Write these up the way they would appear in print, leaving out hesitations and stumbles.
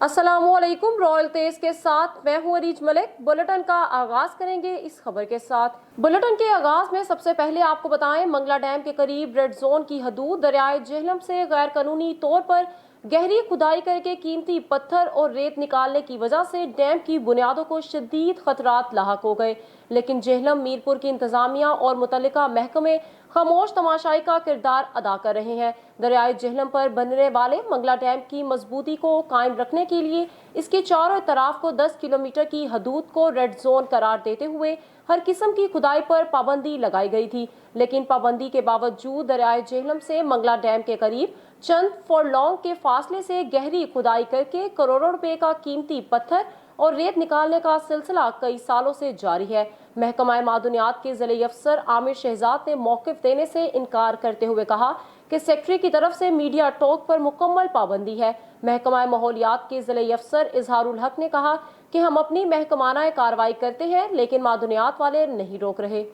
अस्सलामुअलैकुम। रॉयल तेज के साथ मैं हूं अरीज मलिक। बुलेटिन का आगाज करेंगे इस खबर के साथ। बुलेटिन के आगाज में सबसे पहले आपको बताएं, मंगला डैम के करीब रेड जोन की हदूद दरियाए जेहलम से गैर कानूनी तौर पर गहरी खुदाई करके कीमती पत्थर और रेत निकालने की वजह से डैम की बुनियादों को शदीद खतरात लाहक हो गए, लेकिन जेहलम मीरपुर की इंतजामिया और मुतल्लिका महकमे खामोश तमाशाई का किरदार अदा कर रहे हैं। दरियाए जेहलम पर बनने वाले मंगला डैम की मजबूती को कायम रखने के लिए इसके चारों तरफ को 10 किलोमीटर की हदूद को रेड जोन करार देते हुए हर किस्म की खुदाई पर पाबंदी लगाई गई थी, लेकिन पाबंदी के बावजूद दरियाए जेहलम से मंगला डैम के करीब चंद फुरलॉन्ग के फासले से गहरी खुदाई करके करोड़ों रुपए का कीमती पत्थर और रेत निकालने का सिलसिला कई सालों से जारी है। महकमा मादनियात के ज़िले अफसर आमिर शहजाद ने मौक़िफ़ देने से इनकार करते हुए कहा कि सेक्रेटरी की तरफ से मीडिया टॉक पर मुकम्मल पाबंदी है। महकमा माहौलियात के ज़िले अफसर इजहारुल हक ने कहा कि हम अपनी महकमाना कार्रवाई करते हैं, लेकिन मादनियात वाले नहीं रोक रहे।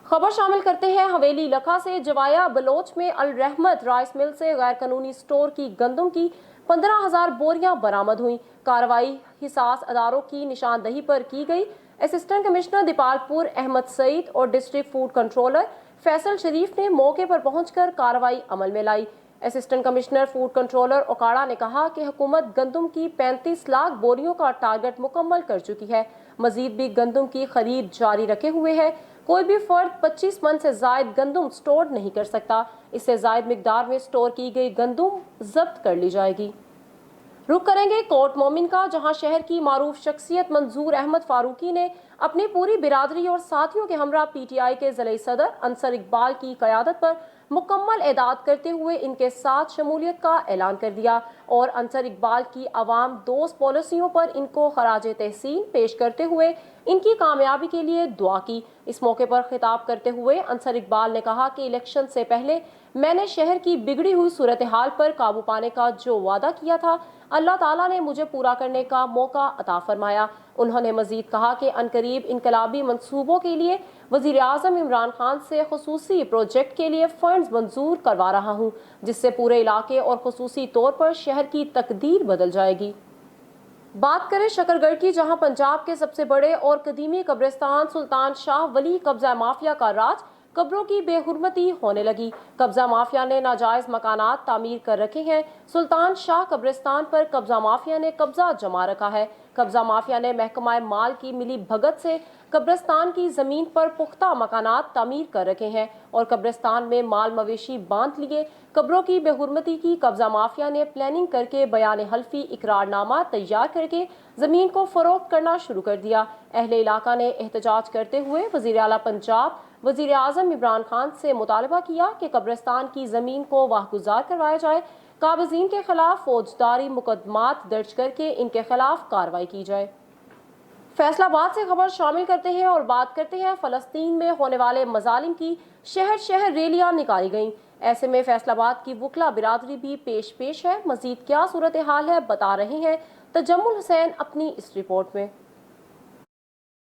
खबर शामिल करते हैं हवेली लखा से। जवाया बलोच में अल रहमत राइस मिल से गैर कानूनी स्टोर की गंदम की 15,000 बोरियां बरामद हुई। कार्रवाई हिसास अदारों की निशानदही पर की गई। असिस्टेंट कमिश्नर दीपालपुर अहमद सईद और district food controller Faisal Sharif ने मौके पर पहुंचकर कार्रवाई अमल में लाई। Assistant commissioner food controller Okara ने कहा कि हुकूमत गंदम की 35 लाख बोरियों का टारगेट मुकम्मल कर चुकी है। मजीद भी गंदम की खरीद जारी रखे हुए है। कोई भी फर्द 25 मन से जायद गंदम स्टोर नहीं कर सकता। इससे जायद मिकदार में स्टोर की गई गंदम जब्त कर ली जाएगी। रुख करेंगे कोट मोमिन का, जहां शहर की मारूफ शख्सियत मंजूर अहमद फारूकी ने अपनी पूरी बिरादरी और साथियों के हमरा PTI के ज़िले सदर अंसर इकबाल की क़यादत पर मुकम्मल एदाद करते हुए इनके साथ शमूलियत का ऐलान कर दिया और अंसर इकबाल की आवाम दोस्त पॉलिसियों पर इनको खराज तहसीन पेश करते हुए इनकी कामयाबी के लिए दुआ की। इस मौके पर खिताब करते हुए अंसर इकबाल ने कहा कि इलेक्शन से पहले मैंने शहर की बिगड़ी हुई सूरत हाल पर काबू पाने का जो वादा किया था, अल्लाह ताला ने मुझे पूरा करने का मौका अता फरमाया। उन्होंने मजीद कहा कि अनकरीब इनकलाबी मंसूबों के लिए वज़ीर आज़म इमरान खान से खुसूसी प्रोजेक्ट के लिए फंड्स मंजूर करवा रहा हूँ, जिससे पूरे इलाके और खुसूसी तौर पर शहर की तकदीर बदल जाएगी। बात करें शकरगढ़ की, जहां पंजाब के सबसे बड़े और कदीमी कब्रिस्तान सुल्तान शाह वली कब्जा माफिया का राज कब्रों की बेहुरमती होने लगी। कब्जा माफिया ने नाजायज मकानात तामीर कर रखे हैं। सुल्तान शाह कब्रिस्तान पर कब्जा माफिया ने कब्जा जमा रखा है। कब्जा माफिया ने महकमा माल की मिली भगत से कब्रिस्तान की जमीन पर पुख्ता मकानात तामीर कर रखे हैं और कब्रिस्तान में माल मवेशी बांध लिए। कब्रों की बेहुरमती की कब्जा माफिया ने प्लानिंग करके बयान हल्फी इकरारनामा तैयार करके जमीन को फरोख्त करना शुरू कर दिया। अहले इलाका ने एहतजाज करते हुए वजीर आला पंजाब वजीर आज़म इमरान खान से मुतालबा किया कि कब्रिस्तान की जमीन को वाहगुजार करवाया जाए। काबिजीन के खिलाफ फौजदारी मुकदमात दर्ज करके इनके खिलाफ कार्रवाई की जाए। फैसलाबाद से खबर शामिल करते हैं और बात करते हैं फलस्तीन में होने वाले मजालिम की। शहर शहर रैलियां निकाली गईं। ऐसे में फैसलाबाद की वकला बिरादरी भी पेश है। मजीद क्या सूरत हाल है बता रहे हैं तजम्मुल हुसैन अपनी इस रिपोर्ट में।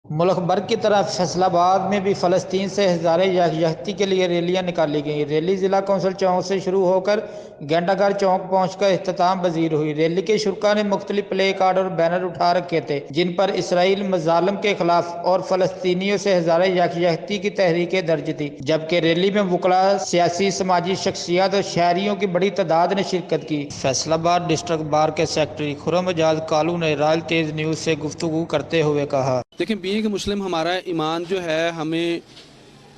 मुल्क भर की तरह फैसलाबाद में भी फ़लस्तीन से हज़ारे यकजहती के लिए रैलियाँ निकाली गईं। रैली ज़िला कौंसिल चौक से शुरू होकर घंटाघर चौक पहुंचकर इख्तिताम पजीर हुई। रैली के शुरा ने मुख्तलिफ प्ले कार्ड और बैनर उठा रखे थे, जिन पर इसराइल मजालिम के खिलाफ और फ़लस्तीनियों से हज़ारे यकजहती की तहरीकें दर्ज थी। जबकि रैली में वकला, सियासी समाजी शख्सियत और शहरियों की बड़ी तादाद ने शिरकत की। फैसलाबाद डिस्ट्रिक्ट बार के सेक्रेटरी खुर्रम एजाज कालू ने रॉयल तेज न्यूज़ से गुफ्तगू करते हुए कहा, देखिए, बीइंग कि मुस्लिम हमारा ईमान जो है, हमें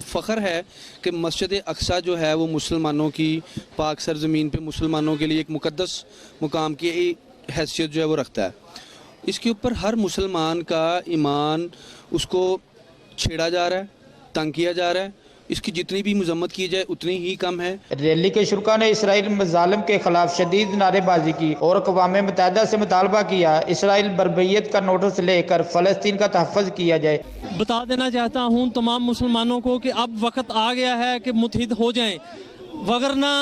फ़ख्र है कि मस्जिद अक्सा जो है वो मुसलमानों की पाक सरज़मीन पे मुसलमानों के लिए एक मुक़द्दस मुकाम की हैसियत जो है वो रखता है। इसके ऊपर हर मुसलमान का ईमान उसको छेड़ा जा रहा है, तंग किया जा रहा है। इसकी जितनी भी मजम्मत की जाए उतनी ही कम है। रैली के शुरा ने इसराइल मजालिम के खिलाफ शदीद नारेबाजी की और अक़वाम मुत्तहिदा से मुतालबा किया इसराइल बर्बरियत का नोटिस लेकर फ़लस्तीन का तहफ़्फ़ुज़ किया जाए। बता देना चाहता हूँ तमाम मुसलमानों को कि अब वक्त आ गया है कि मुत्तहिद हो जाएं, वगरना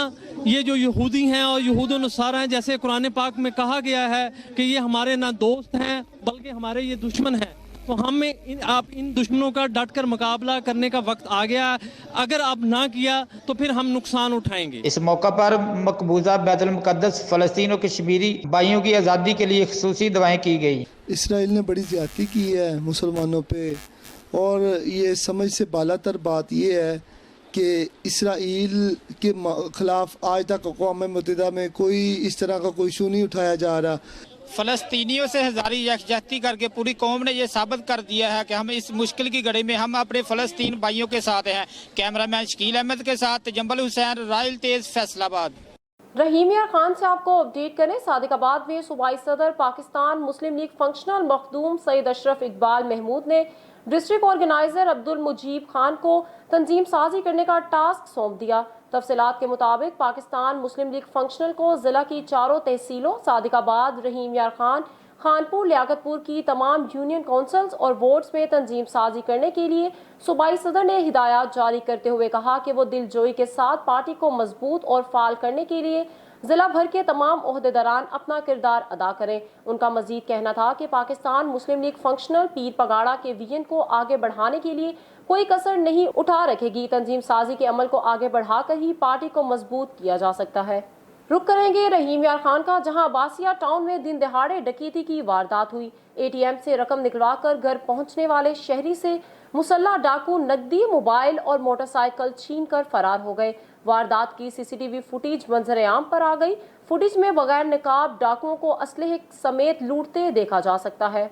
ये जो यहूदी हैं और यहूद नसारा हैं, जैसे कुरान पाक में कहा गया है कि ये हमारे ना दोस्त हैं बल्कि हमारे ये दुश्मन हैं। तो हमें आप इन दुश्मनों का डट कर मुकाबला करने का वक्त आ गया। अगर आप ना किया तो फिर हम नुकसान उठाएंगे। इस मौका पर मकबूजा बैतुल मुक़द्दस फ़लस्तीन और कश्मीरी भाइयों की आज़ादी के लिए खुसूसी दुआएं की गई। इसराइल ने बड़ी ज़्यादती की है मुसलमानों पे, और ये समझ से बालातर बात ये है कि इसराइल के ख़िलाफ़ आज तक अक़वाम मुत्तहिदा में कोई इस तरह का कोई इशू नहीं उठाया जा रहा। फ़लस्तीनियों से हज़ारी यकजहती करके पूरी कौम ने ये साबित कर दिया है कि हम इस मुश्किल की घड़ी में हम अपने फ़लस्तीन भाइयों के साथ हैं। कैमरामैन शकील अहमद के साथ जंबल हुसैन, रायल तेज, फैसलाबाद। रहीम यार खान से आपको अपडेट करें। सादिकाबाद में सूबाई सदर पाकिस्तान मुस्लिम लीग फंक्शनल मखदूम सईद अशरफ इकबाल महमूद ने डिस्ट्रिक्ट ऑर्गेनाइजर अब्दुल मुजीब खान को तंजीम साजी करने का टास्क सौंप दिया। तफसीलात के मुताबिक पाकिस्तान मुस्लिम लीग फंक्शनल को जिला की चारों तहसीलों सादिकाबाद, रहीम यार खान, खानपुर, लियाकतपुर की तमाम यूनियन काउंसिल्स और वार्ड्स में तंजीम साजी करने के लिए सूबाई सदर ने हिदायत जारी करते हुए कहा कि वो दिलजोई के साथ पार्टी को मजबूत और फाल करने के लिए जिला भर के तमाम ओहदेदारान अपना किरदार अदा करें। उनका मजीद कहना था कि पाकिस्तान मुस्लिम लीग फंक्शनल पीर पगाड़ा के विजन को आगे बढ़ाने के लिए कोई कसर नहीं उठा रखेगी। तंजीम साजी के अमल को आगे बढ़ाकर ही पार्टी को मजबूत किया जा सकता है। रुक करेंगे रहीम यार खान का, जहां बासिया टाउन में दिन दहाड़े डकैती की वारदात हुई। एटीएम से रकम निकलवाकर घर पहुंचने वाले शहरी से मुसल्ला डाकू नकदी, मोबाइल और मोटरसाइकिल छीन कर फरार हो गए। वारदात की सीसीटीवी फुटेज मंजर आम पर आ गई। फुटेज में बगैर निकाब डाकुओं को असलहे समेत लूटते देखा जा सकता है।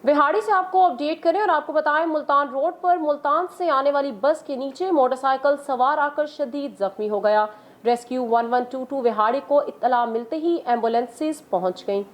विहाड़ी से आपको अपडेट करें और आपको बताएं, मुल्तान रोड पर मुल्तान से आने वाली बस के नीचे मोटरसाइकिल सवार आकर शदीद जख्मी हो गया। रेस्क्यू 1122 विहाड़ी को इत्तला मिलते ही एम्बुलेंसेस पहुंच गईं।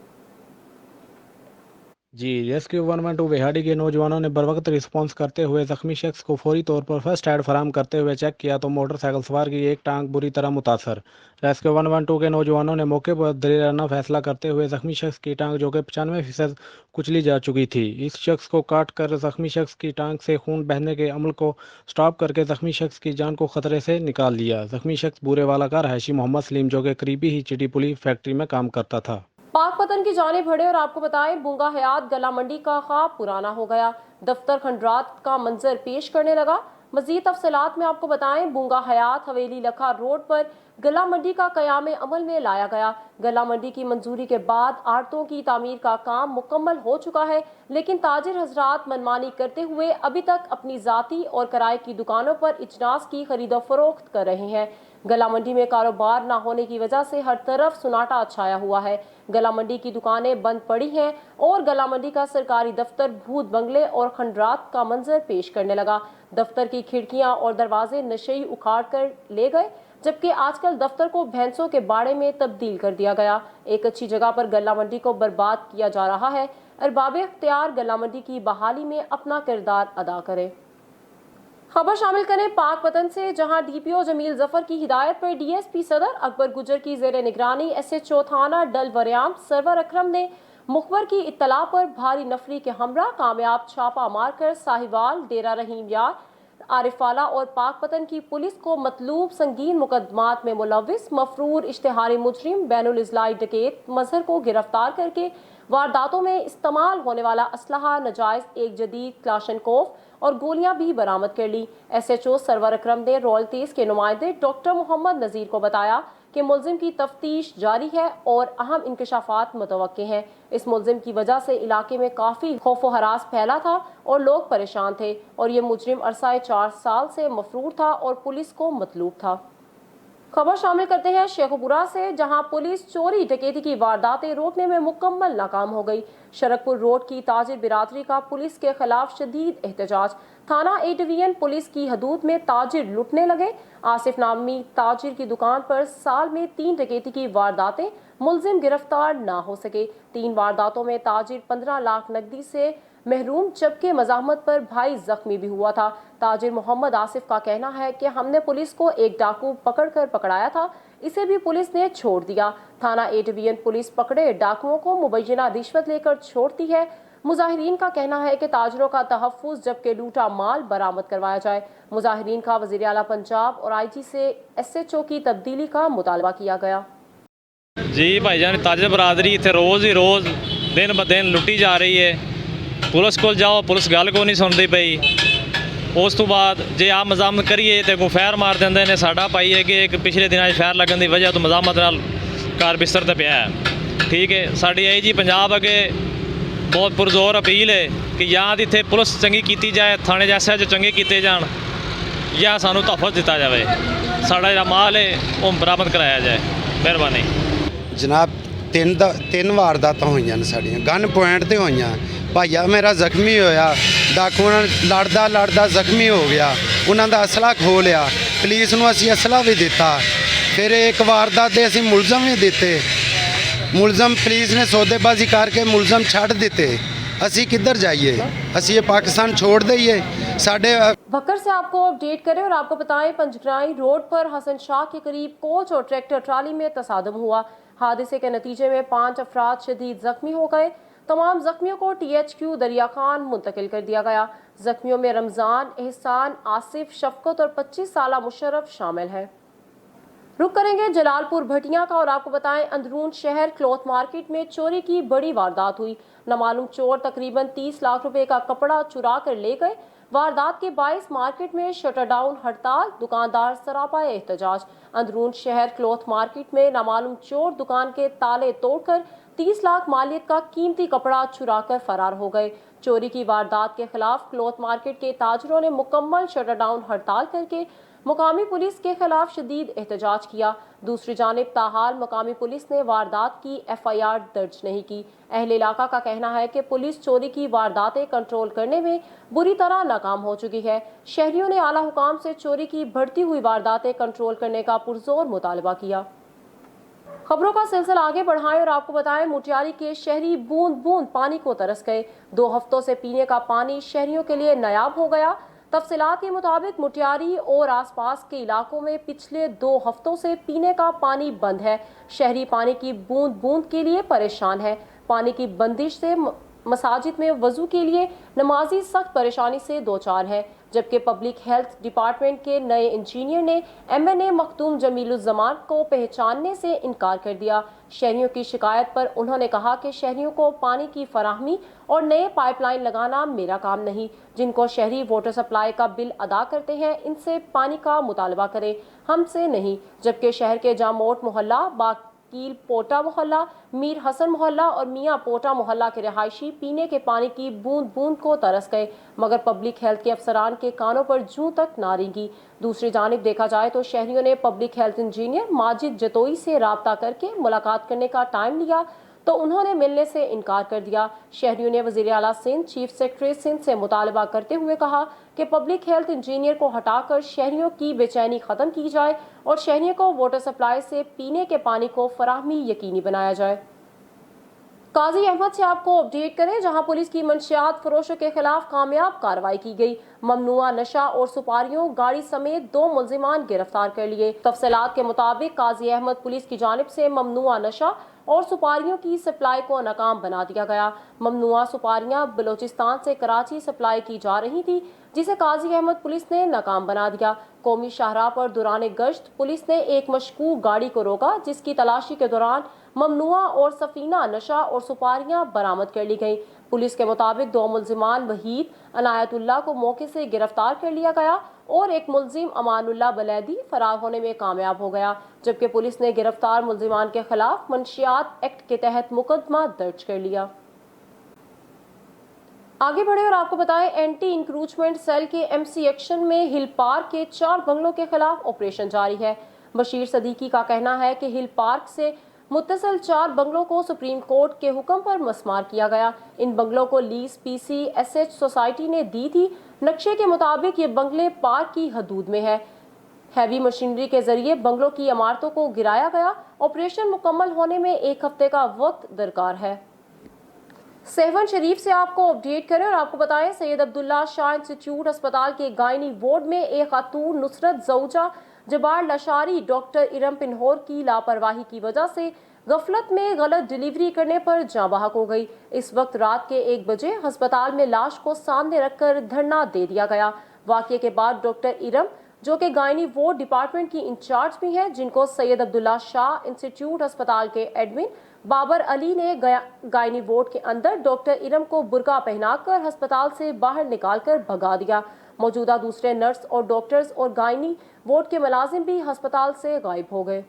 जी, रेस्क्यू 112 विहाड़ी के नौजवानों ने बरवक्त रिस्पॉन्स करते हुए ज़ख्मी शख्स को फौरी तौर पर फर्स्ट एड फराहम करते हुए चेक किया तो मोटरसाइकिल सवार की एक टांग बुरी तरह मुतासर। रेस्क्यू 112 के नौजवानों ने मौके पर दलेराना फैसला करते हुए ज़ख्मी शख्स की टांग, जो कि 95% कुचली जा चुकी थी, इस शख्स को काट कर ज़ख्मी शख्स की टांग से खून बहने के अमल को स्टॉप करके ज़ख्मी शख्स की जान को खतरे से निकाल लिया। ज़ख्मी शख्स बूरेवाला का रहायशी मोहम्मद सलीम, जो कि करीबी ही चिटी पुली फैक्ट्री में काम करता था, पाक पतन की जाने बढ़े और आपको बताएं, बुंगा हयात गला मंडी का ख्वाब पुराना हो गया। दफ्तर खंडरात का मंजर पेश करने लगा। मजीद तफसीलात में आपको बताएं, बुंगा हयात हवेली लखा रोड पर गला मंडी का कयाम अमल में लाया गया। गला मंडी की मंजूरी के बाद आड़तों की तामीर का काम मुकम्मल हो चुका है, लेकिन ताजिर हजरात मनमानी करते हुए अभी तक अपनी जाती और किराए की दुकानों पर इजनास की खरीदो फरोख्त कर रहे हैं। गला मंडी में कारोबार न होने की वजह से हर तरफ सुनाटा छाया हुआ है। गला मंडी की दुकानें बंद पड़ी हैं और गला मंडी का सरकारी दफ्तर भूत बंगले और खंडरात का मंजर पेश करने लगा। दफ्तर की खिड़कियां और दरवाजे नशेई उखाड़ कर ले गए, जबकि आजकल दफ्तर को भैंसों के बाड़े में तब्दील कर दिया गया। एक अच्छी जगह पर गला मंडी को बर्बाद किया जा रहा है। अरबाब इख्तियार गला मंडी की बहाली में अपना किरदार अदा करें। खबर शामिल करें पाक वतन से, जहां डीपीओ जमील जफर की हिदायत पर डीएसपी सदर अकबर गुजर की जेर निगरानी एसएचओ थाना डल वरियाम सरवर अकरम ने मुखबर की इत्तला पर भारी नफरी के हमरा कामयाब छापा मारकर साहिवाल, डेरा रहीम यार, आरिफवाला और पाक पतन की पुलिस को मतलूब संगीन मुकदमात में मुलविस मफरूर इश्तिहारी मुजरिम बैनुल इजलाई डकैत मजहर को गिरफ्तार करके वारदातों में इस्तेमाल होने वाला असलहा, नजायज एक जदीद क्लाशनकोफ और गोलियां भी बरामद कर ली। एसएचओ सरवर अकरम ने रॉयल्टीज के नुमाइंदे डॉक्टर मोहम्मद नजीर को बताया कि मुलजिम की तफ्तीश जारी है और अहम इंकशाफात मुतवक्के हैं। इस मुलजिम की वजह से इलाके में काफ़ी खौफ हरास फैला था और लोग परेशान थे, और ये मुजरिम अरसाए 4 साल से मफरूर था और पुलिस को मतलूब था। खबर शामिल करते हैं शेखपुरा से, जहां पुलिस चोरी डकैती की वारदातें रोकने में मुकम्मल नाकाम हो गई। शरकपुर रोड की ताजिर बिरादरी का पुलिस के खिलाफ शदीद एहतजाज। थाना ए डिवीजन पुलिस की हदूद में ताजिर लुटने लगे। आसिफ नामी ताजिर की दुकान पर साल में 3 डकैती की वारदातें, मुलजिम गिरफ्तार ना हो सके। 3 वारदातों में ताजिर 15 लाख नकदी से महरूम, जबकि मजाहमत पर भाई जख्मी भी हुआ था। ताजिर मोहम्मद आसिफ का कहना है कि हमने पुलिस को एक डाकू पकड़कर पकड़ाया था, इसे भी पुलिस ने छोड़ दिया। थाना ए डिवीजन पुलिस पकड़े डाकुओं को मुबैना रिश्वत लेकर छोड़ती है। मुजाहिरीन का कहना है कि ताजिरों का तहफ़्फ़ुज़, जबकि लूटा माल बरामद करवाया जाए। मुजाहिरीन का वज़ीर आला पंजाब और आईजी से एसएचओ की तब्दीली का मुतालबा किया गया। जी भाईजान, ताजिर बरादरी इतने रोज़ ही रोज़ दिन ब दिन लुटी जा रही है। ਪੁਲਿਸ ਕੋਲ ਜਾਓ, ਪੁਲਿਸ ਗੱਲ ਕੋ ਨਹੀਂ ਸੁਣਦੀ ਪਈ। ਉਸ ਤੋਂ ਬਾਅਦ ਜੇ ਆ ਮਜ਼ਾਮਤ ਕਰੀਏ ਤੇ ਕੋਈ ਫਾਇਰ ਮਾਰ ਦਿੰਦੇ ਨੇ। ਸਾਡਾ ਭਾਈ ਹੈ ਕਿ ਇੱਕ ਪਿਛਲੇ ਦਿਨਾਂ 'ਚ ਫਾਇਰ ਲੱਗਣ ਦੀ ਵਜ੍ਹਾ ਤੋਂ ਮਜ਼ਾਮਤ ਨਾਲ ਘਰ ਬਿਸਤਰ ਤੇ ਪਿਆ ਹੈ। ਠੀਕ ਹੈ, ਸਾਡੀ ਆਈ ਜੀ ਪੰਜਾਬ ਅੱਗੇ ਬਹੁਤ ਪੁਰਜ਼ੋਰ ਅਪੀਲ ਹੈ ਕਿ ਜਾਂ ਤਾਂ ਇੱਥੇ ਪੁਲਿਸ ਚੰਗੀ ਕੀਤੀ ਜਾਏ, ਥਾਣੇ ਜੈਸੇ ਚੰਗੇ ਕੀਤੇ ਜਾਣ, ਜਾਂ ਸਾਨੂੰ ਤਹਫ਼ੁਜ਼ ਦਿੱਤਾ ਜਾਵੇ, ਸਾਡਾ ਜਿਹੜਾ ਮਾਲ ਹੈ ਉਹ ਬਰਾਮਦ ਕਰਾਇਆ ਜਾਏ। ਮਿਹਰਬਾਨੀ ਜਨਾਬ। ਤਿੰਨ ਵਾਰਦਾਤਾਂ ਹੋਈਆਂ ਨੇ ਸਾਡੀਆਂ, ਗਨ ਪੁਆਇੰਟ ਤੇ ਹੋਈਆਂ। ਭਾਈਆ ਮੇਰਾ ਜ਼ਖਮੀ ਹੋਇਆ, ਡਾਕੂਆਂ ਨਾਲ ਲੜਦਾ ਜ਼ਖਮੀ ਹੋ ਗਿਆ। ਉਹਨਾਂ ਦਾ ਅਸਲਾ ਖੋਹ ਲਿਆ। ਪੁਲਿਸ ਨੂੰ ਅਸੀਂ ਅਸਲਾ ਵੀ ਦਿੱਤਾ। ਫਿਰ ਇੱਕ ਵਾਰਦਾਤ ਦੇ ਅਸੀਂ ਮੁਲਜ਼ਮ ਵੀ ਦਿੱਤੇ। ਮੁਲਜ਼ਮ ਪੁਲਿਸ ਨੇ ਸੌਦੇਬਾਜ਼ੀ ਕਰਕੇ ਮੁਲਜ਼ਮ ਛੱਡ ਦਿੱਤੇ। ਅਸੀਂ ਕਿੱਧਰ जाइए? ਅਸੀਂ ये पाकिस्तान छोड़ दईए? साढ़े भक्कर से आपको अपडेट करें और आपको बताएं, पंजगराई रोड पर हसन शाह के करीब कोच और ट्रैक्टर ट्राली में तसादम हुआ। हादसे के नतीजे में 5 अफराद शदीद जख्मी हो गए। तमाम जख्मियों को THQ दरिया खान मुंतकिल कर दिया गया। जख्मियों में रमज़ान, एहसान, आसिफ, शफकत और 25 साला मुशर्रफ शामिल है। रुक करेंगे जलालपुर भटिया का और आपको बताएं, अंदरून शहर क्लॉथ मार्केट में चोरी की बड़ी वारदात हुई। नामालूम चोर तकरीबन 30 लाख रुपए का कपड़ा चुरा कर ले गए। वारदात के बायस मार्केट में शटर डाउन हड़ताल, दुकानदार सरापाए एहतजाज। अंदरून शहर क्लॉथ मार्केट में नामालूम चोर दुकान के ताले तोड़कर 30 लाख मालियत का कीमती कपड़ा चुरा कर फरार हो गए। चोरी की वारदात के खिलाफ क्लॉथ मार्केट के ताजरों ने मुकम्मल शटर डाउन हड़ताल करके मुकामी पुलिस के खिलाफ शदीद एहतजाज किया। दूसरी जानिब ताहाल मुकामी पुलिस ने वारदात की FIR दर्ज नहीं की। अहले इलाका का कहना है कि पुलिस चोरी की वारदातें कंट्रोल करने में बुरी तरह नाकाम हो चुकी है। शहरियों ने आला हुकाम से चोरी की बढ़ती हुई वारदातें कंट्रोल करने का पुरजोर मुतालबा किया। खबरों का सिलसिला आगे बढ़ाएं और आपको बताएं, मुटियारी के शहरी बूंद बूंद पानी को तरस गए। 2 हफ्तों से पीने का पानी शहरियों के लिए नायाब हो गया। तफसीलात के मुताबिक मुटियारी और आसपास के इलाकों में पिछले 2 हफ्तों से पीने का पानी बंद है। शहरी पानी की बूंद बूंद के लिए परेशान है। पानी की बंदिश से मसाजिद में वजू के लिए नमाजी सख्त परेशानी से दो चार है। जबकि पब्लिक हेल्थ डिपार्टमेंट के नए इंजीनियर ने MNA मखदूम जमीलुज़्ज़मान को पहचानने से इनकार कर दिया। शहरियों की शिकायत पर उन्होंने कहा कि शहरियों को पानी की फराहमी और नए पाइपलाइन लगाना मेरा काम नहीं। जिनको शहरी वाटर सप्लाई का बिल अदा करते हैं, इनसे पानी का मुतालबा करें, हमसे नहीं। जबकि शहर के जामोट मोहल्ला, बाकील पोटा मोहल्ला, मीर हसन मोहल्ला और मियाँ पोटा मोहल्ला के रहायशी पीने के पानी की बूंद बूंद को तरस गए, मगर पब्लिक हेल्थ के अफसरान के कानों पर जूं तक ना रेंगी। दूसरी जानिब देखा जाए तो शहरियों ने public health engineer Majid Jatoi से राब्ता करके मुलाकात करने का टाइम लिया तो उन्होंने मिलने से इनकार कर दिया। शहरियों ने वज़ीर आला सिंध, चीफ सेक्रेटरी सिंध से मुतालबा करते हुए कहा कि पब्लिक हेल्थ इंजीनियर को हटाकर शहरियों की बेचैनी ख़त्म की जाए और शहरियों को वाटर सप्लाई से पीने के पानी को फराहमी यकीनी बनाया जाए। काजी अहमद से आपको अपडेट करें, जहां पुलिस की मंशियात फरोशों के खिलाफ कामयाब कार्रवाई की गई। ममनुआ नशा और सुपारियों गाड़ी समेत 2 मुल्जिमान गिरफ्तार कर लिए। तफसीलात के मुताबिक काजी अहमद पुलिस की जानिब से ममनुआ नशा और सुपारियों की सप्लाई को नाकाम बना दिया गया। ममनुआ सुपारियां बलोचिस्तान से कराची सप्लाई की जा रही थी, जिसे काजी अहमद पुलिस ने नाकाम बना दिया। कौमी शाहराह पर दौरान गश्त पुलिस ने एक मशकूक गाड़ी को रोका, जिसकी तलाशी के दौरान ममनुआ और सफीना नशा और सुपारियां बरामद कर ली गई। पुलिस के मुताबिक 2 मुल्जिमान वहीद अनायतुल्लाह को मौके से गिरफ्तार कर लिया गया और एक मुल्जिम अमानुल्लाह बलैदी फरार होने में कामयाब हो गया। जबकि पुलिस ने गिरफ्तार मुल्जिमान के खिलाफ मंशियात एक्ट के तहत मुकदमा दर्ज कर लिया। आगे बढ़े और आपको बताएं, एंटी इंक्रूचमेंट सेल के MC एक्शन में हिल पार्क के 4 बंगलों के खिलाफ ऑपरेशन जारी है। बशीर सदीकी का कहना है कि हिल पार्क से मुत्तसिल 4 बंगलों को सुप्रीम कोर्ट के हुक्म पर मस्मार किया गया। इन बंगलों को लीज PCSH सोसाइटी ने दी थी। नक्शे के मुताबिक ये बंगले पार्क की हदूद में है। हैवी मशीनरी के जरिए बंगलों की इमारतों को गिराया गया। ऑपरेशन मुकम्मल होने में 1 हफ्ते का वक्त दरकार है। सेहवन शरीफ से आपको अपडेट करें और आपको बताएं, सैयद अब्दुल्ला शाह इंस्टीट्यूट अस्पताल के गायनी वार्ड में एक खातून नुसरत जौजा जबार लशारी डॉक्टर इरम पिन्होर की लापरवाही की वजह से गफलत में गलत डिलीवरी करने पर जाँ बहक हो गई। इस वक्त रात के 1 बजे अस्पताल में लाश को सामने रखकर धरना दे दिया गया। वाक़ये के बाद डॉक्टर इरम, जो कि गायनी वार्ड डिपार्टमेंट की इंचार्ज भी हैं, जिनको सैयद अब्दुल्ला शाह इंस्टीट्यूट अस्पताल के एडमिन बाबर अली ने गायनी वार्ड के अंदर डॉक्टर इरम को बुर्का पहनाकर अस्पताल से बाहर निकालकर भगा दिया। मौजूदा दूसरे नर्स और डॉक्टर्स और गायनी वार्ड के मुलाजिम भी अस्पताल से गायब हो गए।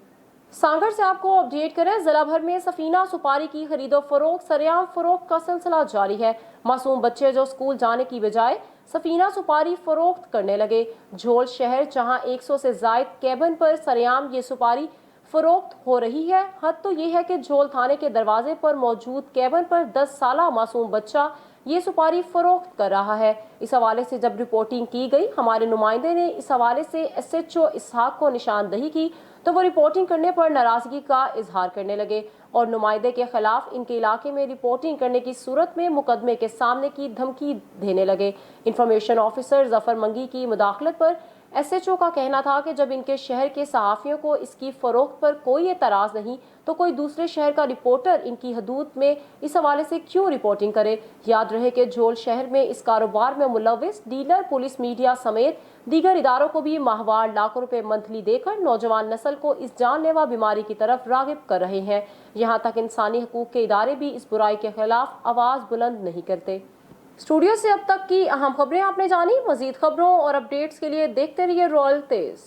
सांगड़ से आपको अपडेट करें, जिला भर में सफीना सुपारी की खरीदो फरोख्त सरेआम फरोख्त का सिलसिला जारी है। मासूम बच्चे जो स्कूल जाने की बजाय सफीना सुपारी फरोख्त करने लगे। झोल शहर जहां 100 से जायद कैबिन पर सरेआम ये सुपारी फरोख्त हो रही है। हद तो ये है कि झोल थाने के दरवाजे पर मौजूद कैबिन पर 10 साला मासूम बच्चा ये सुपारी फरोख्त कर रहा है। इस हवाले से जब रिपोर्टिंग की गई, हमारे नुमाइंदे ने इस हवाले से SHO इसहाक को निशानदही की तो वो रिपोर्टिंग करने पर नाराजगी का इजहार करने लगे और नुमाइंदे के खिलाफ इनके इलाके में रिपोर्टिंग करने की सूरत में मुकदमे के सामने की धमकी देने लगे। इंफॉर्मेशन ऑफिसर जफर मंगी की मुदाखलत पर SHO का कहना था कि जब इनके शहर के सहाफ़ियों को इसकी फरोख्त पर कोई एतराज़ नहीं तो कोई दूसरे शहर का रिपोर्टर इनकी हदूद में इस हवाले से क्यों रिपोर्टिंग करे। याद रहे कि झोल शहर में इस कारोबार में मुलविस डीलर, पुलिस, मीडिया समेत दीगर इदारों को भी माहवार लाखों रुपए मंथली देकर नौजवान नस्ल को इस जानलेवा बीमारी की तरफ रागिब कर रहे हैं। यहाँ तक इंसानी हकूक के इदारे भी इस बुराई के खिलाफ आवाज़ बुलंद नहीं करते। स्टूडियो से अब तक की अहम खबरें आपने जानी। मजीद खबरों और अपडेट्स के लिए देखते रहिए रॉयल तेज।